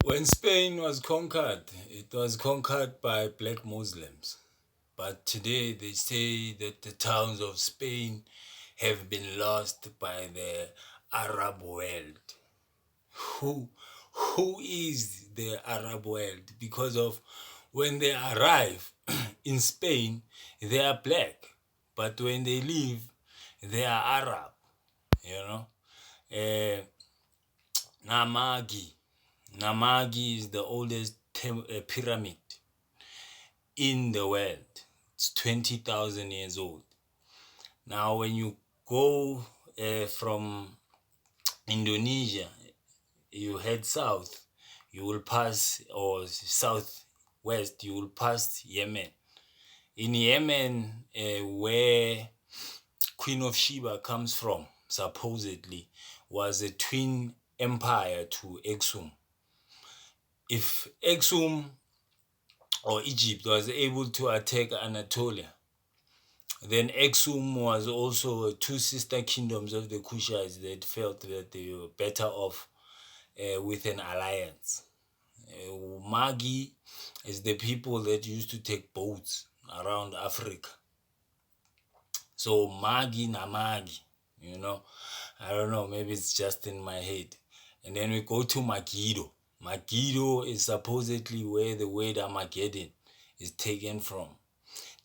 When Spain was conquered, it was conquered by black Muslims. But today they say that the towns of Spain have been lost by the Arab world. Who who is the Arab world? Because of when they arrive in Spain, they are black. But when they leave, they are Arab, you know. Uh, Namagi. Namagi is the oldest pyramid in the world. It's 20,000 years old. Now, when you go from Indonesia, you head south, you will pass, or southwest, you will pass Yemen. In Yemen, where Queen of Sheba comes from, supposedly, was a twin empire to Aksum. If Aksum or Egypt was able to attack Anatolia, then Aksum was also two sister kingdoms of the Kushites that felt that they were better off with an alliance. Magi is the people that used to take boats around Africa. So Magi Namagi, I don't know, maybe it's just in my head. And then we go to Megiddo. Megiddo is supposedly where the word Armageddon is taken from.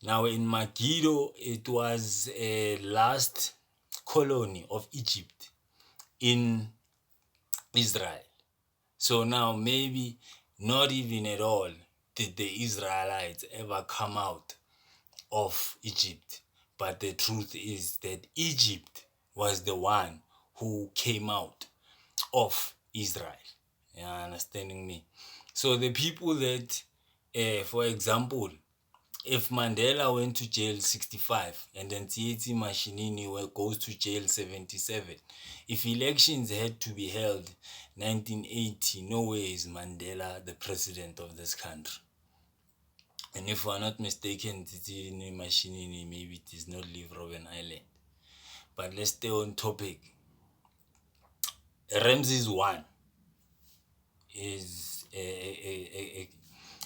Now in Megiddo, it was a last colony of Egypt in Israel. So now maybe not even at all did the Israelites ever come out of Egypt. But the truth is that Egypt was the one who came out of Israel. You are understanding me? So the people that, for example, if Mandela went to jail 65 and then Tsietsi Mashinini goes to jail 77, if elections had to be held 1980, no way is Mandela the president of this country. And if we're not mistaken, Tsietsi Mashinini, maybe it is not leave Robben Island. But let's stay on topic. Ramses I is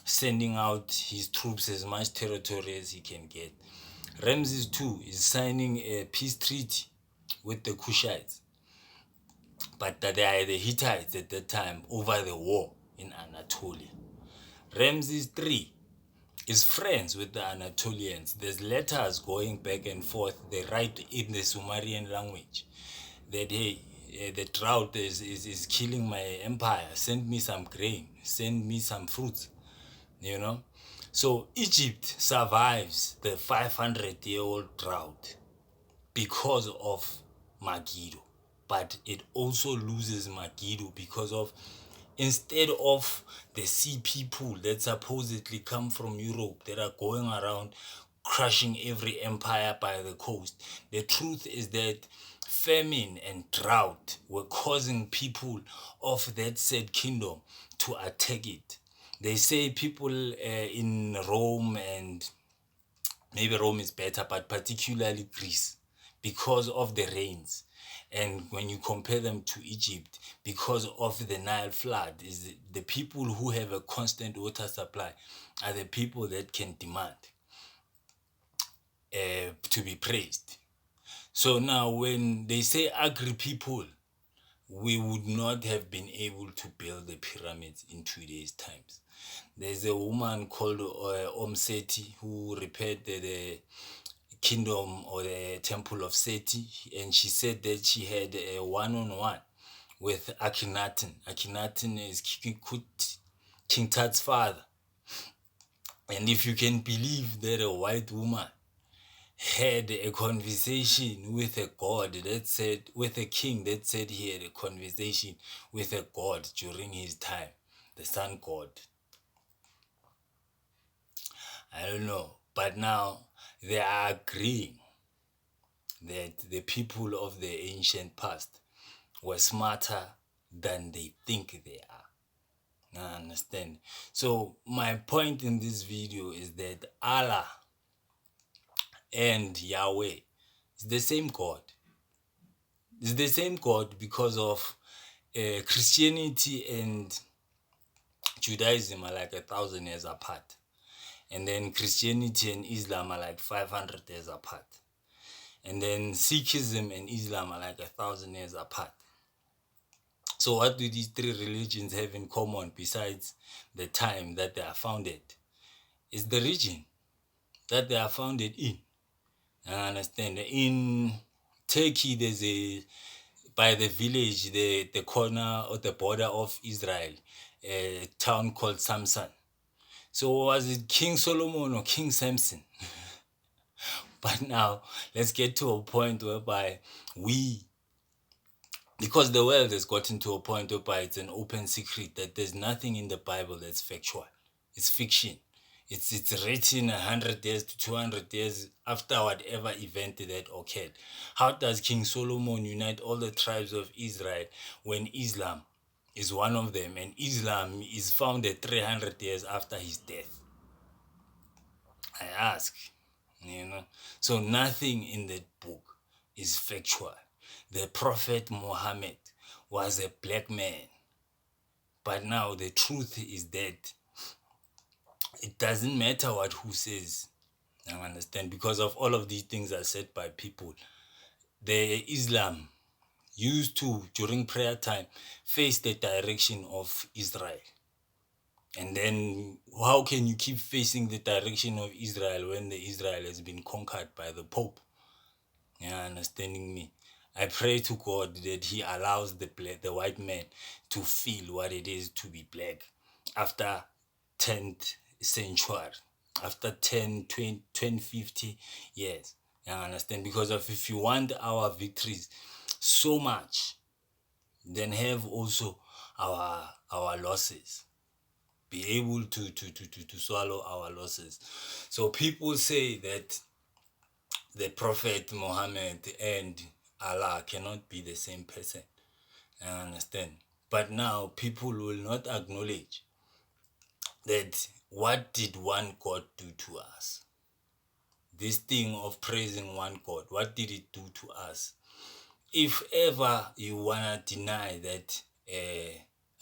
sending out his troops as much territory as he can get. Ramses II is signing a peace treaty with the Kushites, but they are the Hittites at that time over the war in Anatolia. Ramses III is friends with the Anatolians. There's letters going back and forth. They write in the Sumerian language that, hey, the drought is killing my empire. Send me some grain. Send me some fruits. So Egypt survives the 500-year-old drought because of Megiddo. But it also loses Megiddo because of, instead of the sea people that supposedly come from Europe that are going around crushing every empire by the coast, the truth is that famine and drought were causing people of that said kingdom to attack it. They say people in Rome, and maybe Rome is better, but particularly Greece, because of the rains. And when you compare them to Egypt, because of the Nile flood, is the people who have a constant water supply are the people that can demand to be praised. So now when they say agri people, we would not have been able to build the pyramids in today's times. There's a woman called Seti who repaired the kingdom or the temple of Seti, and she said that she had a one-on-one with Akhenaten. Akhenaten is King Tut's father. And if you can believe that a white woman had a conversation with a god that said, with a king that said he had a conversation with a god during his time, the sun god. I don't know. But now they are agreeing that the people of the ancient past were smarter than they think they are. I understand. So my point in this video is that Allah and Yahweh is the same God. It's the same God because of Christianity and Judaism are like 1,000 years apart. And then Christianity and Islam are like 500 years apart. And then Sikhism and Islam are like 1,000 years apart. So what do these three religions have in common besides the time that they are founded? It's the region that they are founded in. I understand. In Turkey, there's by the village, the corner or the border of Israel, a town called Samson. So was it King Solomon or King Samson? But now let's get to a point whereby because the world has gotten to a point whereby it's an open secret that there's nothing in the Bible that's factual. It's fiction. It's written 100 years to 200 years after whatever event that occurred. How does King Solomon unite all the tribes of Israel when Islam is one of them, and Islam is founded 300 years after his death? I ask, So nothing in that book is factual. The Prophet Muhammad was a black man. But now the truth is that it doesn't matter what who says. I understand, because of all of these things are said by people. The Islam used to, during prayer time, face the direction of Israel. And then how can you keep facing the direction of Israel when the Israel has been conquered by the Pope? Understanding me? I pray to God that he allows the white man to feel what it is to be black after 10th century, after 10, 20, 20 50 years. You understand? Because if you want our victories so much, then have also our losses. Be able to swallow our losses. So people say that the Prophet Muhammad and Allah cannot be the same person. I understand. But now people will not acknowledge that what did one God do to us? This thing of praising one God, what did it do to us? If ever you want to deny that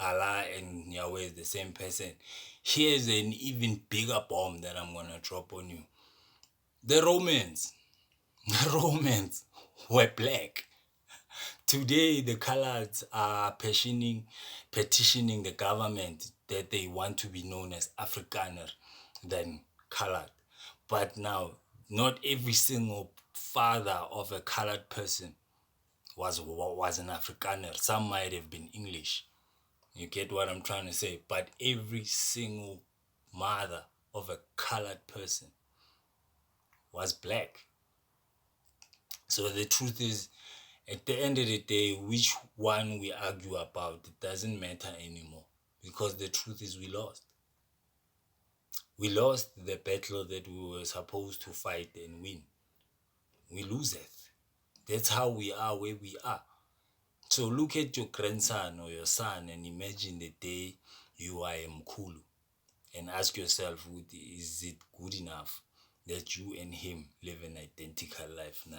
Allah and Yahweh is the same person, here's an even bigger bomb that I'm going to drop on you. The Romans were black. Today, the coloreds are petitioning the government that they want to be known as Afrikaner than colored. But now, not every single father of a colored person was an Afrikaner. Some might have been English. You get what I'm trying to say? But every single mother of a colored person was black. So the truth is, at the end of the day, which one we argue about, it doesn't matter anymore. Because the truth is we lost. We lost the battle that we were supposed to fight and win. We lose it. That's how we are where we are. So look at your grandson or your son and imagine the day you are a Mkulu. And ask yourself, is it good enough that you and him live an identical life now?